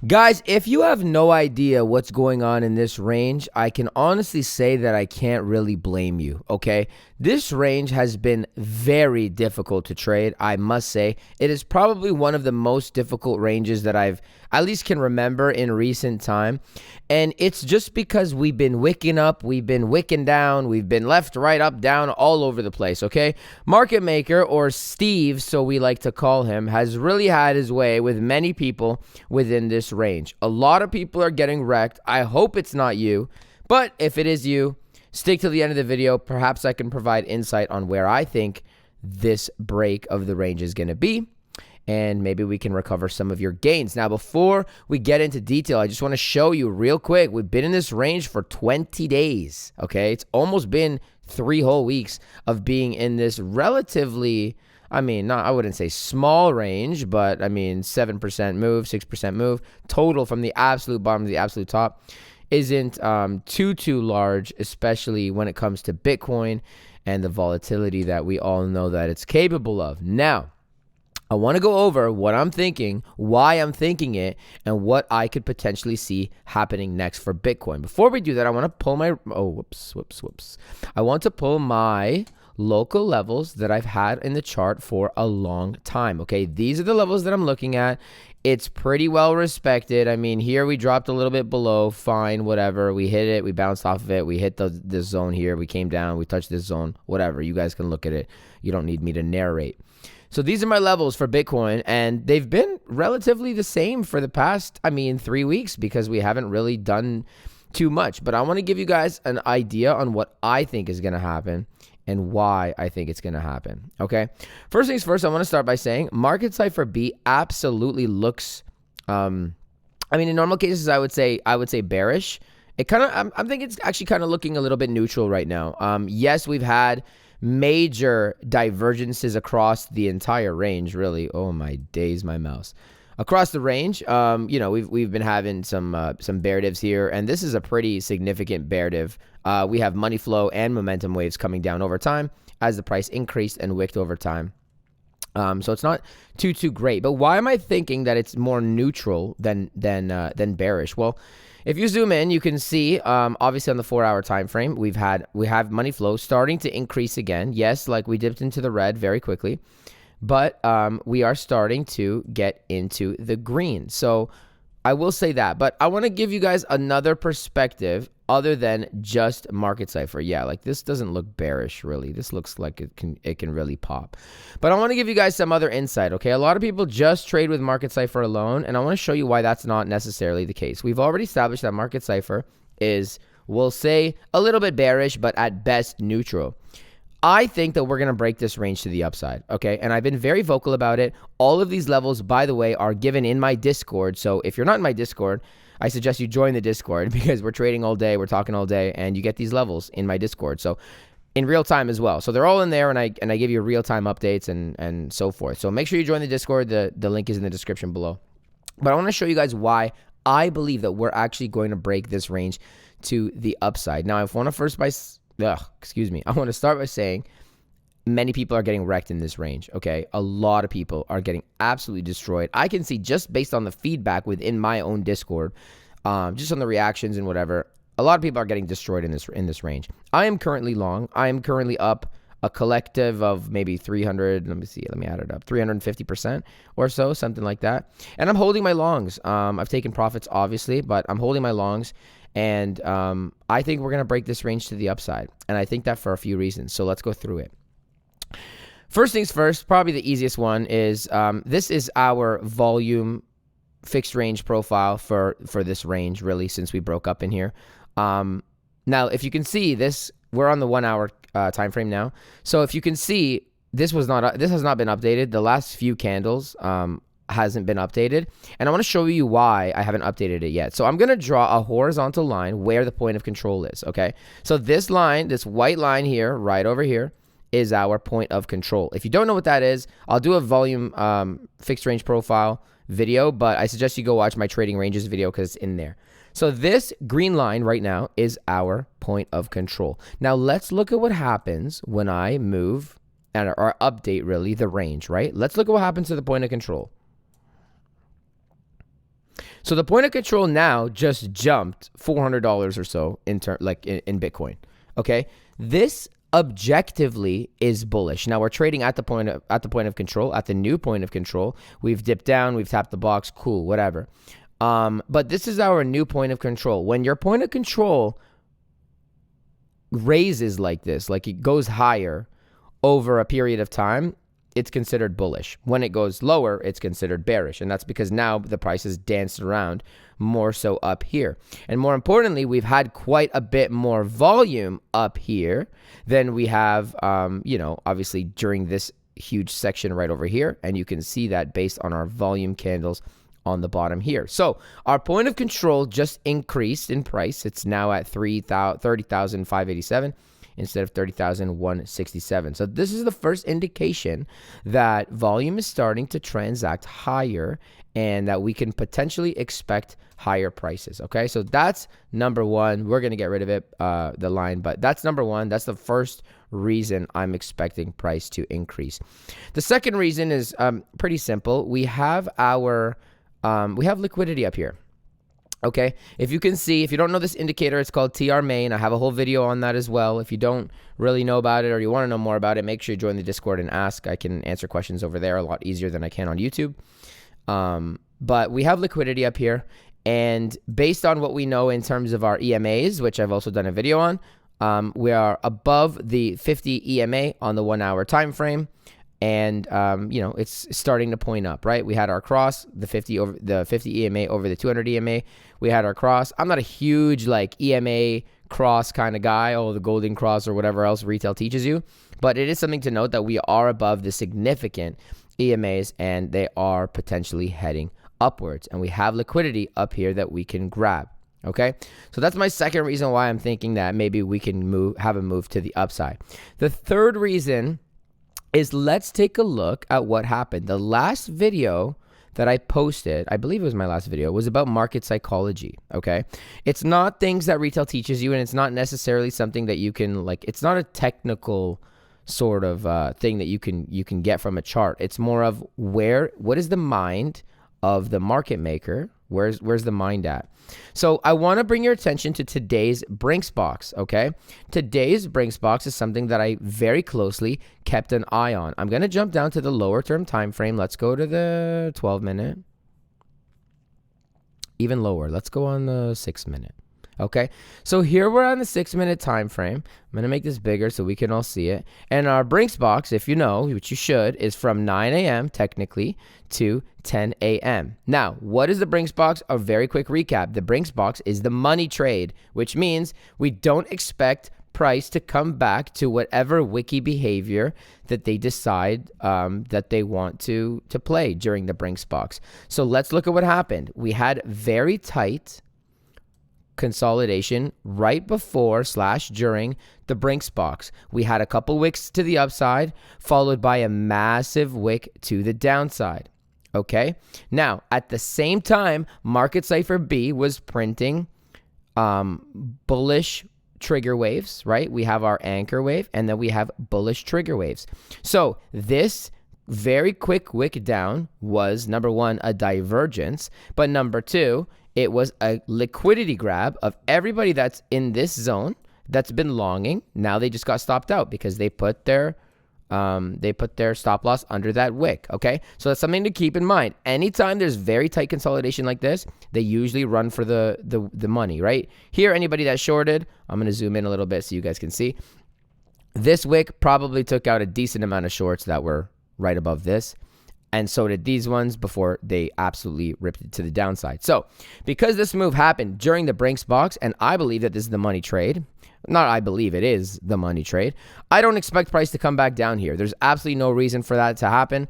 Guys, if you have no idea what's going on in this range, I can honestly say that I can't really blame you, okay? This range has been very difficult to trade, I must say. It is probably one of the most difficult ranges that I've at least can remember in recent time. And it's just because we've been wicking up, we've been wicking down, we've been left, right, up, down, all over the place, okay? Market Maker, or Steve, so we like to call him, has really had his way with many people within this range. A lot of people are getting wrecked. I hope it's not you, but if it is you, stick till the end of the video. Perhaps I can provide insight on where I think this break of the range is going to be, and maybe we can recover some of your gains. Now, before we get into detail, I just want to show you real quick. We've been in this range for 20 days, okay? It's almost been 3 whole weeks of being in this relatively, I mean, not, I wouldn't say small range, but I mean 7% move, 6% move. Total from the absolute bottom to the absolute top isn't too large, especially when it comes to Bitcoin and the volatility that we all know that it's capable of. Now, I want to go over what I'm thinking, why I'm thinking it, and what I could potentially see happening next for Bitcoin. Before we do that, I want to pull my, whoops. I want to pull my local levels that I've had in the chart for a long time, okay? These are the levels that I'm looking at. It's pretty well respected. I mean, here we dropped a little bit below, fine, whatever. We hit it, we bounced off of it, we hit this zone here, we came down, we touched this zone, whatever. You guys can look at it. You don't need me to narrate. So these are my levels for Bitcoin, and they've been relatively the same for the past, 3 weeks, because we haven't really done too much. But I want to give you guys an idea on what I think is going to happen and why I think it's going to happen, okay? First things first, I want to start by saying market cipher B absolutely looks, in normal cases, I would say bearish. It kind of, I'm thinking it's actually kind of looking a little bit neutral right now. Yes, we've had major divergences across the entire range, really. Oh my days, my mouse. Across the range, we've been having some bear divs here, and this is a pretty significant bear div. We have money flow and momentum waves coming down over time as the price increased and wicked over time. So it's not too great. But why am I thinking that it's more neutral than bearish? Well, if you zoom in, you can see, obviously on the 4-hour time frame, we have money flow starting to increase again. Yes, like we dipped into the red very quickly, but we are starting to get into the green. So I will say that, but I want to give you guys another perspective other than just market cipher. Yeah, like this doesn't look bearish, really. This looks like it can really pop. But I want to give you guys some other insight, okay? A lot of people just trade with market cipher alone, and I want to show you why that's not necessarily the case. We've already established that market cipher is, we'll say, a little bit bearish, but at best neutral. I think that we're going to break this range to the upside, okay? And I've been very vocal about it. All of these levels, by the way, are given in my Discord. So if you're not in my Discord, I suggest you join the Discord because we're trading all day, we're talking all day, and you get these levels in my Discord. So in real time as well. So they're all in there, and I give you real-time updates and so forth. So make sure you join the Discord. The link is in the description below. But I want to show you guys why I believe that we're actually going to break this range to the upside. Now, I want to start by saying many people are getting wrecked in this range, okay? A lot of people are getting absolutely destroyed. I can see just based on the feedback within my own Discord, just on the reactions and whatever, a lot of people are getting destroyed in this range. I am currently long. I am currently up a collective of maybe 300, let me add it up, 350% or so, something like that. And I'm holding my longs. I've taken profits, obviously, but I'm holding my longs. And I think we're going to break this range to the upside. And I think that for a few reasons. So let's go through it. First things first, probably the easiest one is this is our volume fixed range profile for this range, really, since we broke up in here. Now, if you can see this, we're on the 1-hour time frame now. So if you can see, this has not been updated. The last few candles hasn't been updated, and I want to show you why I haven't updated it yet. So I'm going to draw a horizontal line where the point of control is, okay? So this line, this white line here, right over here, is our point of control. If you don't know what that is, I'll do a volume fixed range profile video, but I suggest you go watch my trading ranges video because it's in there. So this green line right now is our point of control. Now let's look at what happens when I move or update, really, the range, right? Let's look at what happens to the point of control. So the point of control now just jumped $400 or so in Bitcoin. Okay, this objectively is bullish. Now we're trading at the point of control, at the new point of control. We've dipped down, we've tapped the box, cool, whatever. But this is our new point of control. When your point of control raises like this, like it goes higher over a period of time, it's considered bullish. When it goes lower, it's considered bearish. And that's because now the price has danced around more so up here. And more importantly, we've had quite a bit more volume up here than we have, obviously during this huge section right over here. And you can see that based on our volume candles on the bottom here. So our point of control just increased in price. It's now at 30,587. Instead of 30,167. So this is the first indication that volume is starting to transact higher and that we can potentially expect higher prices. Okay, so that's number one. We're going to get rid of it, the line, but that's number one. That's the first reason I'm expecting price to increase. The second reason is pretty simple. We have liquidity up here. Okay, if you can see, if you don't know this indicator, it's called TR main. I have a whole video on that as well. If you don't really know about it or you want to know more about it, make sure you join the Discord and ask. I can answer questions over there a lot easier than I can on YouTube. But we have liquidity up here. And based on what we know in terms of our EMAs, which I've also done a video on, we are above the 50 EMA on the 1 hour time frame. And, it's starting to point up, right? We had our cross, the 50 EMA over the 200 EMA. We had our cross. I'm not a huge EMA cross kind of guy, the golden cross or whatever else retail teaches you. But it is something to note that we are above the significant EMAs and they are potentially heading upwards. And we have liquidity up here that we can grab. Okay, so that's my second reason why I'm thinking that maybe we can have a move to the upside. The third reason is let's take a look at what happened. The last video that I posted, I believe it was my last video, was about market psychology, okay? It's not things that retail teaches you, and it's not necessarily something that you can, it's not a technical sort of thing that you can get from a chart. It's more of what is the mind of the market maker? Where's the mind at? So I want to bring your attention to today's Brinks Box, okay? Today's Brinks Box is something that I very closely kept an eye on. I'm going to jump down to the lower term time frame. Let's go to the 12-minute. Even lower. Let's go on the 6-minute. Okay, so here we're on the 6-minute time frame. I'm going to make this bigger so we can all see it. And our Brinks Box, if you know, which you should, is from 9 a.m. technically to 10 a.m. Now, what is the Brinks Box? A very quick recap. The Brinks Box is the money trade, which means we don't expect price to come back to whatever wiki behavior that they decide that they want to play during the Brinks Box. So let's look at what happened. We had very tight consolidation right before / during the Brinks Box. We had a couple wicks to the upside, followed by a massive wick to the downside. Okay, now at the same time, market cipher B was printing bullish trigger waves, right? We have our anchor wave and then we have bullish trigger waves. So this very quick wick down was, number one, a divergence, but number two, it was a liquidity grab of everybody that's in this zone that's been longing. Now they just got stopped out because they put their stop loss under that wick. Okay, so that's something to keep in mind. Anytime there's very tight consolidation like this, they usually run for the money, right? Here, anybody that shorted, I'm going to zoom in a little bit so you guys can see. This wick probably took out a decent amount of shorts that were right above this. And so did these ones before they absolutely ripped it to the downside. So because this move happened during the Brinks Box, and I believe that this is the money trade, not I believe it is the money trade, I don't expect price to come back down here. There's absolutely no reason for that to happen.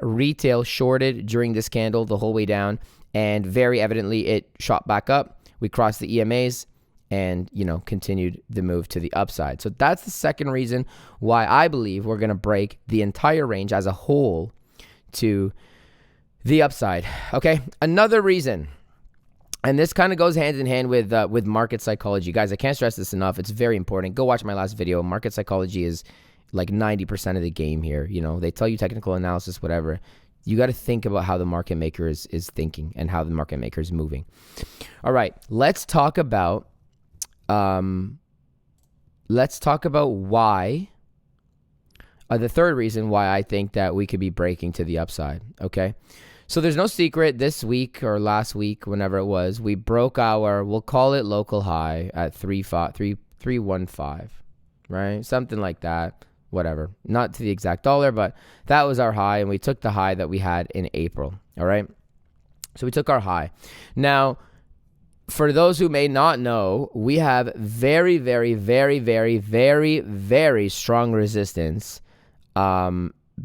Retail shorted during this candle the whole way down, and very evidently it shot back up. We crossed the EMAs and, continued the move to the upside. So that's the second reason why I believe we're going to break the entire range as a whole to the upside. Okay, another reason, and this kind of goes hand in hand with market psychology. Guys, I can't stress this enough. It's very important. Go watch my last video. Market psychology is like 90% of the game here. They tell you technical analysis, whatever. You got to think about how the market maker is thinking and how the market maker is moving. All right, let's talk about why. The third reason why I think that we could be breaking to the upside. Okay, so there's no secret. This week or last week, whenever it was, we broke our, we'll call it local high at 315, right? Something like that. Whatever, not to the exact dollar, but that was our high, and we took the high that we had in April. All right, so we took our high. Now, for those who may not know, we have very, very, very, very, very, very strong resistance,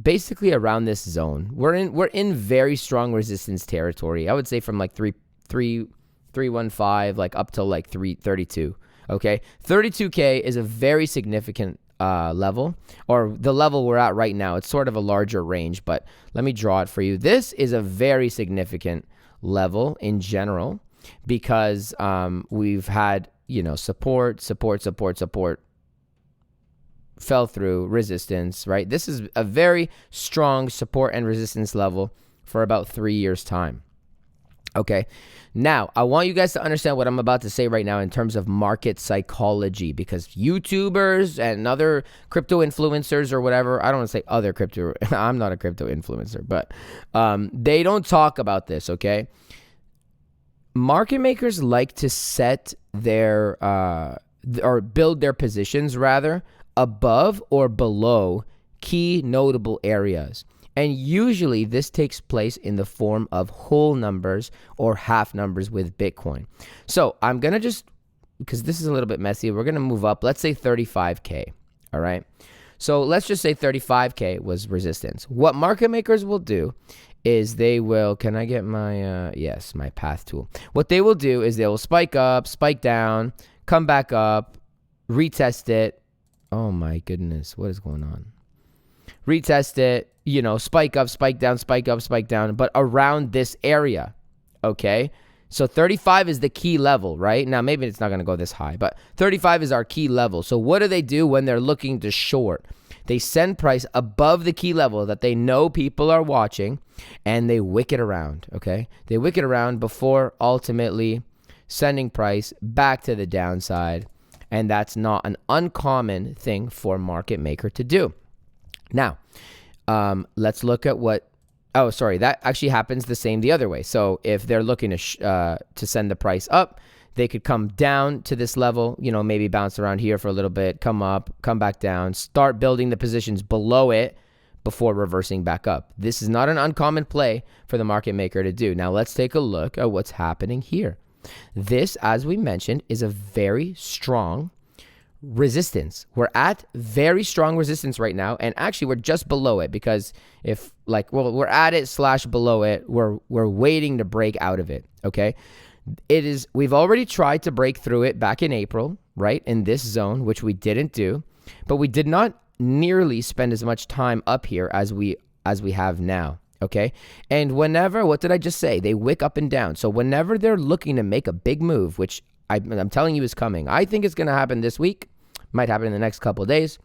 basically around this zone. We're in very strong resistance territory. I would say from like 315, like up to like 332. Okay, 32K is a very significant level, or the level we're at right now. It's sort of a larger range, but let me draw it for you. This is a very significant level in general, because we've had, support, fell through, resistance, right? This is a very strong support and resistance level for about 3 years' time. Okay, now I want you guys to understand what I'm about to say right now in terms of market psychology, because YouTubers and other crypto influencers or whatever, I don't want to say other crypto, I'm not a crypto influencer, but they don't talk about this, okay? Market makers like to set their, or build their positions rather, above or below key notable areas. And usually this takes place in the form of whole numbers or half numbers with Bitcoin. So I'm going to just, because this is a little bit messy, we're going to move up. Let's say 35K. All right. So let's just say 35K was resistance. What market makers will do is they will, can I get my, yes, my path tool. What they will do is they will spike up, spike down, come back up, retest it. Oh my goodness. What is going on? Retest it, spike up, spike down, spike up, spike down, but around this area, okay? So 35 is the key level, right? Now, maybe it's not going to go this high, but 35 is our key level. So what do they do when they're looking to short? They send price above the key level that they know people are watching, and they wick it around, okay? They wick it around before ultimately sending price back to the downside, and that's not an uncommon thing for market maker to do. Now, let's look at what, that actually happens the same the other way. So if they're looking to send the price up, they could come down to this level, maybe bounce around here for a little bit, come up, come back down, start building the positions below it before reversing back up. This is not an uncommon play for the market maker to do. Now let's take a look at what's happening here. This, as we mentioned, is a very strong resistance. We're at very strong resistance right now, and actually we're just below it, because we're at it / below it. We're waiting to break out of it. Okay, we've already tried to break through it back in April, right, in this zone, which we didn't do, but we did not nearly spend as much time up here as we have now. Okay, and what did I just say? They wick up and down. So whenever they're looking to make a big move, which I'm telling you is coming, I think it's going to happen this week. Might happen in the next couple of days.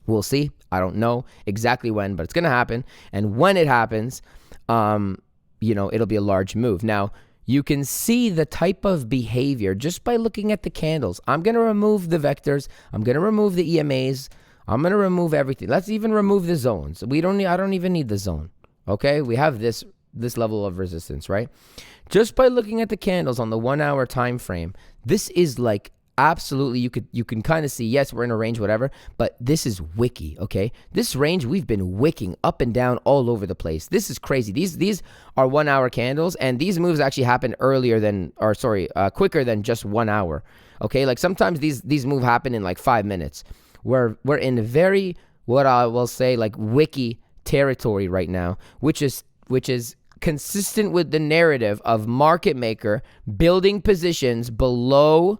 We'll see. I don't know exactly when, but it's going to happen. And when it happens, it'll be a large move. Now, you can see the type of behavior just by looking at the candles. I'm going to remove the vectors. I'm going to remove the EMAs. I'm going to remove everything. Let's even remove the zones. I don't even need the zone. Okay? We have this level of resistance, right? Just by looking at the candles on the 1 hour time frame, this is like absolutely, you can kind of see, yes, we're in a range, whatever, but this is wicky, okay? This range, we've been wicking up and down all over the place. This is crazy. These are 1 hour candles, and these moves actually happen quicker than just 1 hour, okay? Like sometimes these moves happen in like 5 minutes. We're in very, what I will say, like wicky territory right now, which is consistent with the narrative of market maker building positions below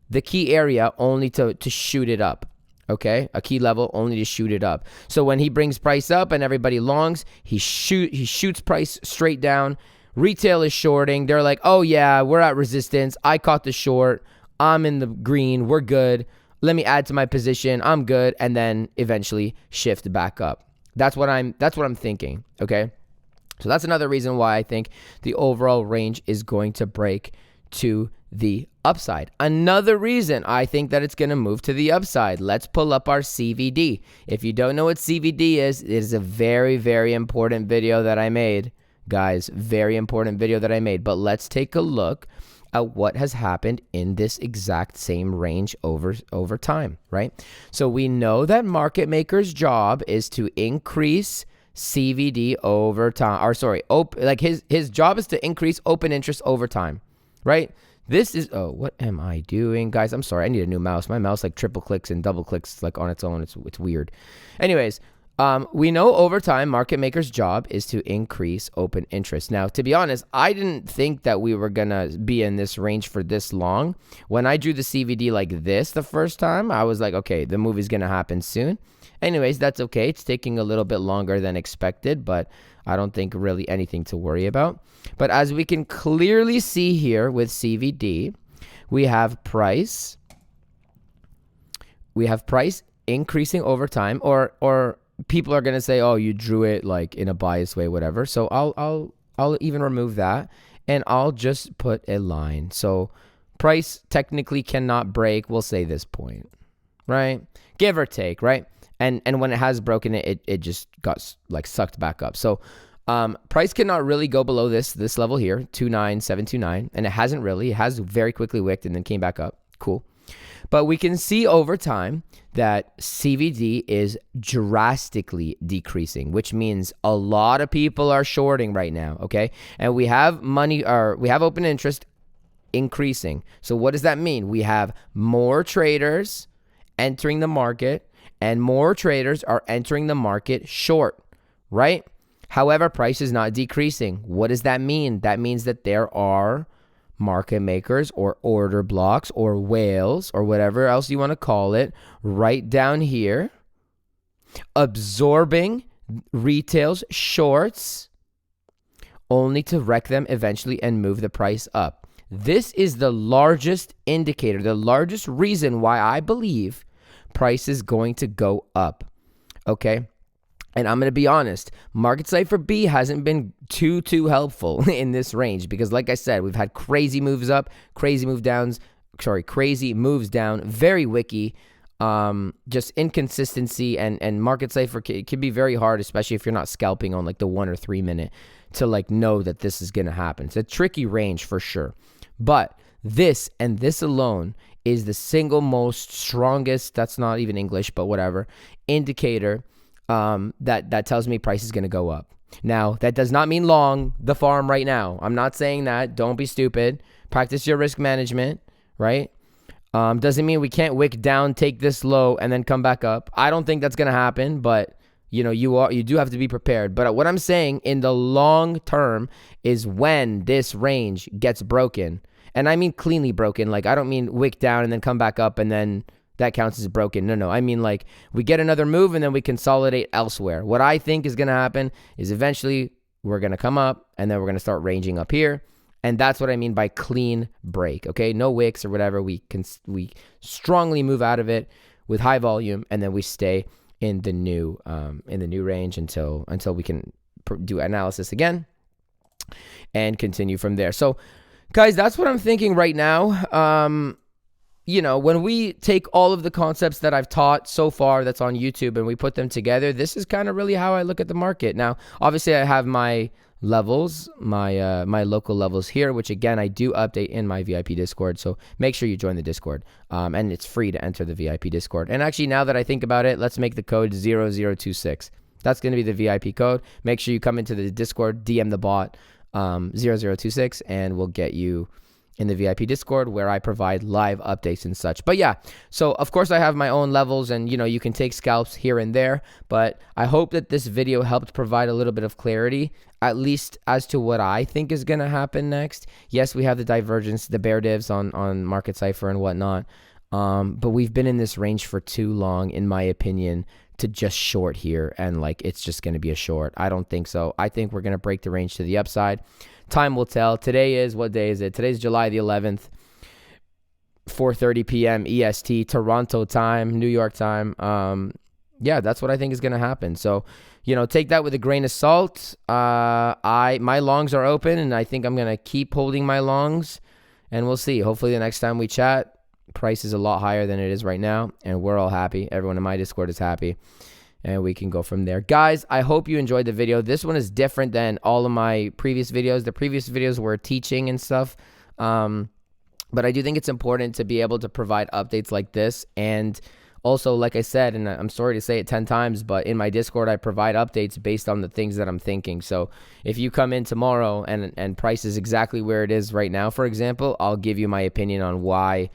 the key area only to shoot it up, okay? A key level only to shoot it up. So when he brings price up and everybody longs, he shoots price straight down. Retail is shorting. They're like, oh yeah, we're at resistance. I caught the short. I'm in the green. We're good. Let me add to my position. I'm good. And then eventually shift back up. That's what I'm thinking, okay? So that's another reason why I think the overall range is going to break to the upside. Another reason I think that it's going to move to the upside. Let's pull up our CVD. If you don't know what CVD is, it is a very, very important video that I made. Guys, very important video that I made. But let's take a look at what has happened in this exact same range over time, right? So we know that market maker's job is to increase CVD over time, or sorry, his job is to increase open interest over time, right? This is, oh, what am I doing? Guys, I'm sorry, I need a new mouse. My mouse like triple clicks and double clicks like on its own. It's weird. Anyways, we know over time, market maker's job is to increase open interest. Now, to be honest, I didn't think that we were going to be in this range for this long. When I drew the CVD like this the first time, I was like, okay, the move is going to happen soon. Anyways, that's okay. It's taking a little bit longer than expected, but I don't think really anything to worry about. But as we can clearly see here with CVD, we have price increasing over time, or people are going to say, oh, you drew it like in a biased way, whatever. So I'll even remove that, and I'll just put a line. So price technically cannot break, we'll say this point, right? Give or take, right? And when it has broken it just got like sucked back up. So price cannot really go below this level here, 29729, and it hasn't really. It has very quickly wicked and then came back up. Cool. But we can see over time that CVD is drastically decreasing, which means a lot of people are shorting right now, okay? And we have money, or we have open interest increasing. So what does that mean? We have more traders entering the market, and more traders are entering the market short, right? However, price is not decreasing. What does that mean? That means that there are market makers or order blocks or whales or whatever else you want to call it right down here, absorbing retail's shorts only to wreck them eventually and move the price up. This is the largest indicator, the largest reason why I believe price is going to go up, okay? And I'm going to be honest, market cipher B hasn't been too helpful in this range because, like I said, we've had crazy moves up, crazy moves down, very wicky, just inconsistency, and market cipher can be very hard, especially if you're not scalping on like the 1 or 3 minute to like know that this is going to happen. It's a tricky range for sure. But this and this alone is the single most strongest, that's not even English, but whatever, indicator that tells me price is going to go up. Now, that does not mean long the farm right now. I'm not saying that. Don't be stupid. Practice your risk management, right? Doesn't mean we can't wick down, take this low, and then come back up. I don't think that's going to happen, but you know, you do have to be prepared. But what I'm saying in the long term is when this range gets broken, and I mean cleanly broken. Like, I don't mean wick down and then come back up and then that counts as broken. No. I mean, like, we get another move and then we consolidate elsewhere. What I think is going to happen is eventually we're going to come up and then we're going to start ranging up here. And that's what I mean by clean break, okay? No wicks or whatever. We strongly move out of it with high volume, and then we stay in the new range until we can do analysis again and continue from there. So, guys, that's what I'm thinking right now. You know, when we take all of the concepts that I've taught so far that's on YouTube and we put them together, this is kind of really how I look at the market. Now, obviously, I have my levels, my local levels here, which again, I do update in my VIP Discord. So make sure you join the Discord. And it's free to enter the VIP Discord. And actually, now that I think about it, let's make the code 0026. That's going to be the VIP code. Make sure you come into the Discord, DM the bot 0026, and we'll get you in the VIP Discord where I provide live updates and such. But yeah, so of course I have my own levels, and you know, you can take scalps here and there, but I hope that this video helped provide a little bit of clarity, at least as to what I think is going to happen next. Yes, we have the divergence, the bear divs on market cipher and whatnot, but we've been in this range for too long, in my opinion, to just short here and like it's just going to be a short. I don't think so. I think we're going to break the range to the upside. Time will tell. Today is, what day is it? Today's July the 11th, 4:30 p.m. EST, Toronto time, New York time. yeah, that's what I think is going to happen. So, take that with a grain of salt. My longs are open, and I think I'm going to keep holding my longs, and we'll see. Hopefully the next time we chat, price is a lot higher than it is right now, and we're all happy. Everyone in my Discord is happy, and we can go from there. Guys, I hope you enjoyed the video. This one is different than all of my previous videos. The previous videos were teaching and stuff, but I do think it's important to be able to provide updates like this. And also, like I said, and I'm sorry to say it 10 times, but in my Discord, I provide updates based on the things that I'm thinking. So if you come in tomorrow and price is exactly where it is right now, for example, I'll give you my opinion on why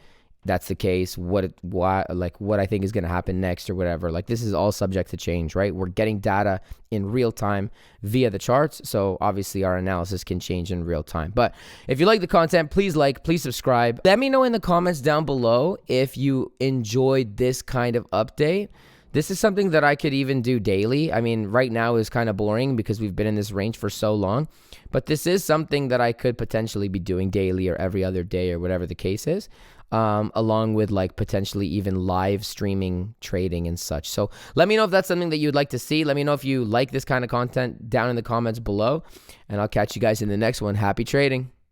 that's the case, what I think is going to happen next or whatever. Like, this is all subject to change, right? We're getting data in real time via the charts, so obviously our analysis can change in real time. But if you like the content, please subscribe. Let me know in the comments down below if you enjoyed this kind of update. This is something that I could even do daily. I mean, right now is kind of boring because we've been in this range for so long, but this is something that I could potentially be doing daily or every other day or whatever the case is. Along with potentially even live streaming trading and such. So let me know if that's something that you'd like to see. Let me know if you like this kind of content down in the comments below, and I'll catch you guys in the next one. Happy trading.